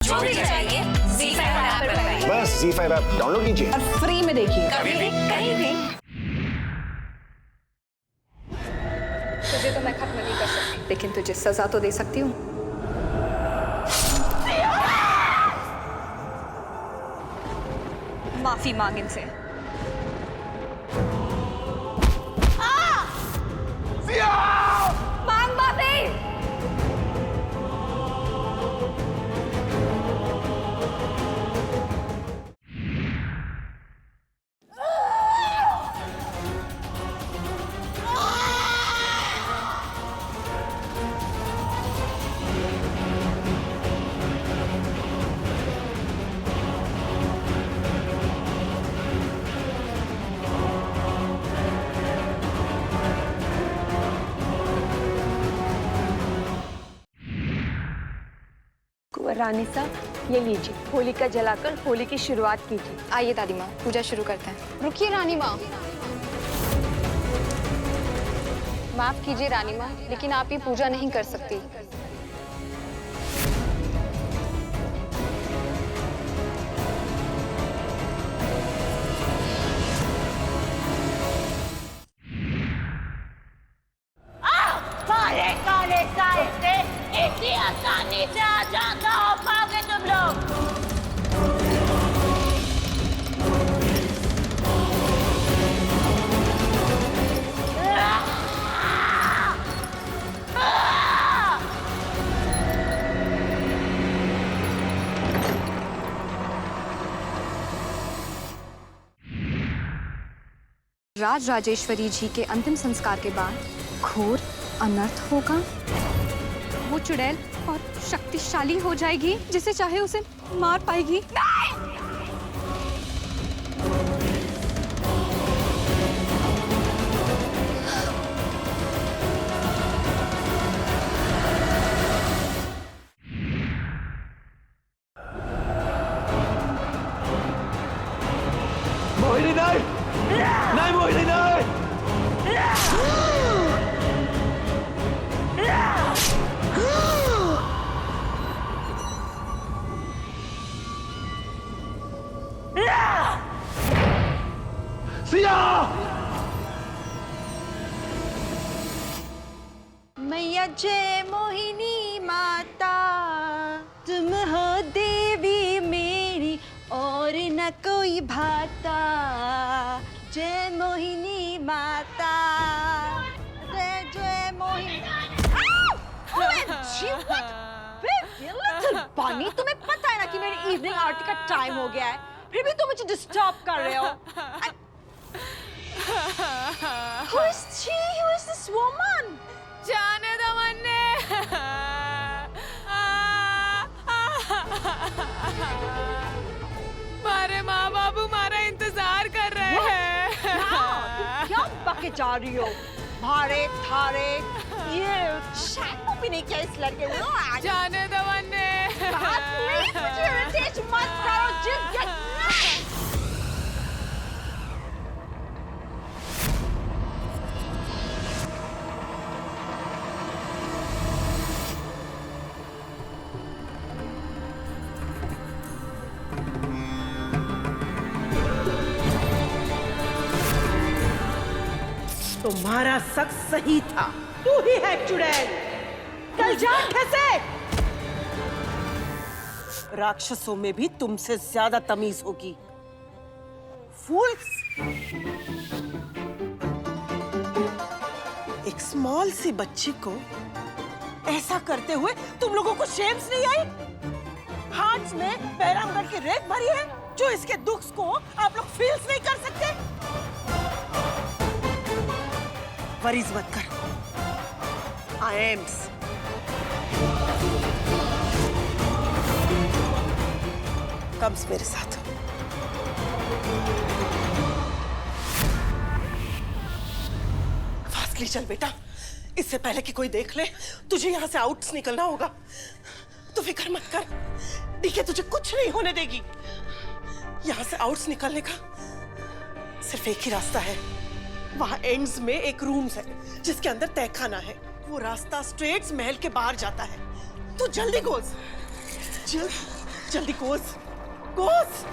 जो भी चाहिए ZEE5 ऐप पर पाइए। बस ZEE5 ऐप डाउनलोड कीजिए और फ्री में देखिए, कभी भी कहीं भी। तुझे तो मैं खत्म नहीं कर सकती, लेकिन तुझे सजा तो दे सकती हूँ। माफी मांग इनसे। मांग माफी। रानी साहब ये लीजिए, होलिका जलाकर होली की शुरुआत कीजिए। आइए दादी माँ, पूजा शुरू करते हैं। रुकिए रानी माँ। माफ कीजिए रानी माँ, लेकिन आप ये पूजा नहीं कर सकती। काले काले साइड से इतनी आसानी से आ जाता हो पाओगे तुम लोग। राज राजेश्वरी जी के अंतिम संस्कार के बाद घोर अनर्थ होगा। वो चुड़ैल और शक्तिशाली हो जाएगी, जिसे चाहे उसे मार पाएगी। मोहिनी नहीं, नहीं मोहिनी नहीं। सिया! मैया जय मोहिनी माता, तुम हो देवी मेरी और न कोई भाता। जय मोहिनी माता, जय जय मोहिनी। पानी, तुम्हें पता है ना कि मेरी इवनिंग आरती का टाइम हो गया है, फिर भी तुम मुझे डिस्टर्ब कर रहे हो। Who is she? Who is this woman? जाने दो मन्ने। मारे माँ बाबू हमारा इंतजार कर रहे हैं। तुम क्या बके जा रही हो? भारे थारे ये शैम्पू भी नहीं किया इस लड़के को। जाने दो मन्ने। प्लीज मुझे इरिटेट मत करो। Just get तुम्हारा शक सही था, तू ही है चुड़ैल। कल जा कैसे? राक्षसों में भी तुमसे ज्यादा तमीज होगी। फूल्स! एक स्मॉल सी बच्ची को ऐसा करते हुए तुम लोगों को शेम्स नहीं आई? हार्ट्स में बैरामगढ़ की रेत भरी है, जो इसके दुख को आप लोग फील्स नहीं कर सकते? वरीज मत कर। आई एम्स कम्स मेरे साथ। फास्टली चल बेटा, इससे पहले कि कोई देख ले। तुझे यहाँ से आउट्स निकलना होगा। तू फिक्र मत कर, डीके तुझे कुछ नहीं होने देगी। यहाँ से आउट्स निकलने का सिर्फ एक ही रास्ता है। वहाँ एंड्स में एक रूम्स है जिसके अंदर तहखाना है। वो रास्ता स्ट्रेट महल के बाहर जाता है। तू जल्दी घोस। जल्दी कोस कोस।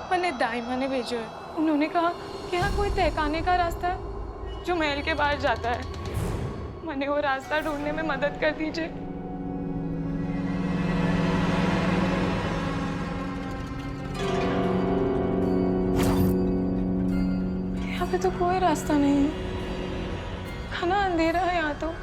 मैंने दाइमा ने भेजो है। उन्होंने कहा कि यहाँ कोई तहखाने का रास्ता है जो महल के बाहर जाता है। मैंने वो रास्ता ढूंढने में मदद कर दीजिए। यहाँ पे तो कोई रास्ता नहीं है, घना अंधेरा है यहाँ तो।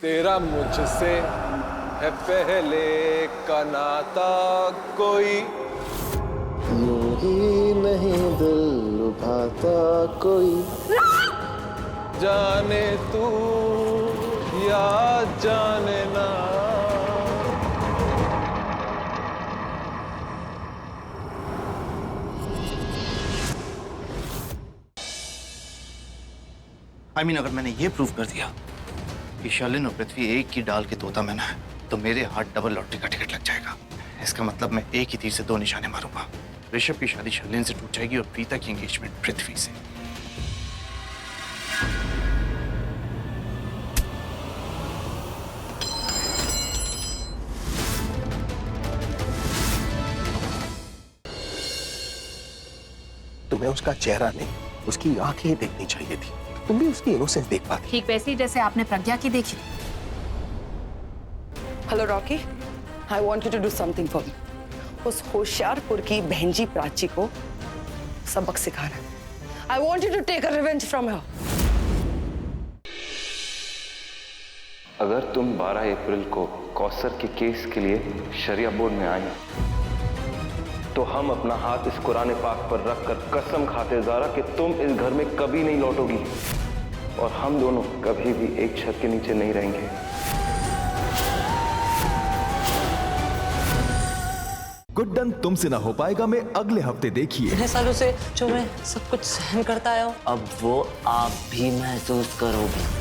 तेरा मुझसे है पहले का नाता कोई, यूं ही नहीं दिल लुभाता कोई, जाने तू या जाने ना। अगर मैंने ये प्रूव कर दिया कि शालिन और पृथ्वी एक की डाल के तोता मैना है, तो मेरे हाथ डबल लॉटरी का टिकट लग जाएगा। इसका मतलब मैं एक ही तीर से दो निशाने मारूंगा। ऋषभ की शादी शालिन से टूट जाएगी और प्रीता की एंगेजमेंट पृथ्वी से। तुम्हें उसका चेहरा नहीं, उसकी आंखें देखनी चाहिए थी। तुम भी उसकी इनोसेंस देख पाती। ठीक वैसे ही जैसे आपने प्रज्ञा की देखी। Hello Rocky, I want you to do something for me. उस होशियारपुर की बहन जी प्राची को सबक सिखाना। I want you to take a revenge from her. अगर तुम 12 अप्रैल को कौसर के केस के लिए शरिया बोर्ड में आई तो हम अपना हाथ इस कुरान पाक पर रखकर कसम खाते ज़ारा कि तुम इस घर में कभी नहीं लौटोगी और हम दोनों कभी भी एक छत के नीचे नहीं रहेंगे। गुड्डन तुमसे ना हो पाएगा मैं अगले हफ्ते देखिए। इतने सालों से जो मैं सब कुछ सहन करता आया हूं, अब वो आप भी महसूस करोगे।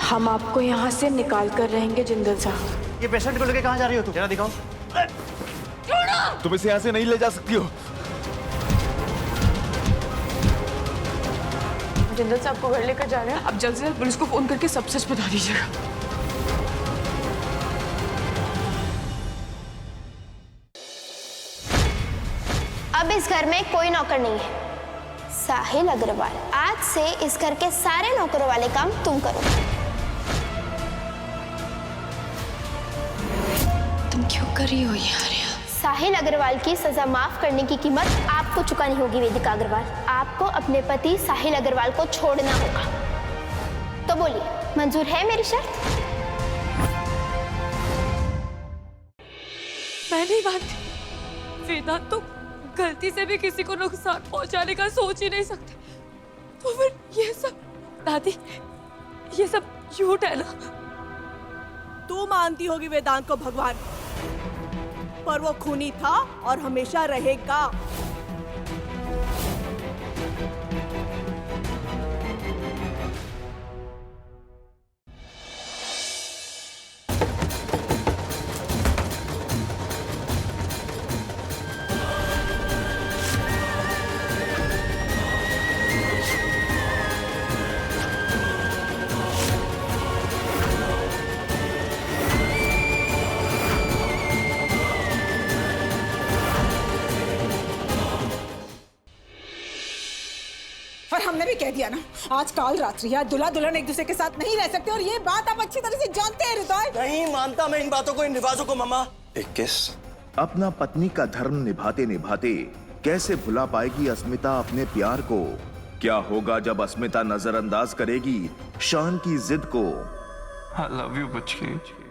हम आपको यहाँ से निकाल कर रहेंगे जिंदल साहब। ये पेशेंट को लेके कहाँ जा रही हो तुम? जरा दिखाओ। तुम इसे यहाँ से नहीं ले जा सकती हो। जिंदल साहब को घर लेकर जा रहे हैं। आप जल्द से जल्द पुलिस को फोन करके सब सच बता दीजिएगा। अब इस घर में कोई नौकर नहीं है। साहिल अग्रवाल, आज से इस घर के सारे नौकरों वाले काम तुम करो। तुम क्यों कर रही हो ये आर्या? साहिल अग्रवाल की सजा माफ करने की कीमत आपको चुकानी होगी वेदिका अग्रवाल। आपको अपने पति साहिल अग्रवाल को छोड़ना होगा। तो बोलिए, मंजूर है मेरी शर्त? पहली बात, वेदांत तो गलती से भी किसी को नुकसान पहुंचाने का सोच ही नहीं सकते। तो फिर ये सब, दादी, ये सब झूठ है ना? तू मानती होगी वेदांत को भगवान, पर वो खूनी था और हमेशा रहेगा। और हमने भी कह दिया ना, आज काल रात्रि है, दूल्हा दुल्हन एक दूसरे के साथ नहीं रह सकते और ये बात आप अच्छी तरह से जानते हैं हृदय। नहीं मानता मैं इन बातों को, इन रिवाजों को। मम्मा, एक किस अपना पत्नी का धर्म निभाते निभाते कैसे भुला पाएगी अस्मिता अपने प्यार को? क्या होगा जब अस्मिता नजरअंदाज करेगी शान की जिद को? I love you, बच्ची।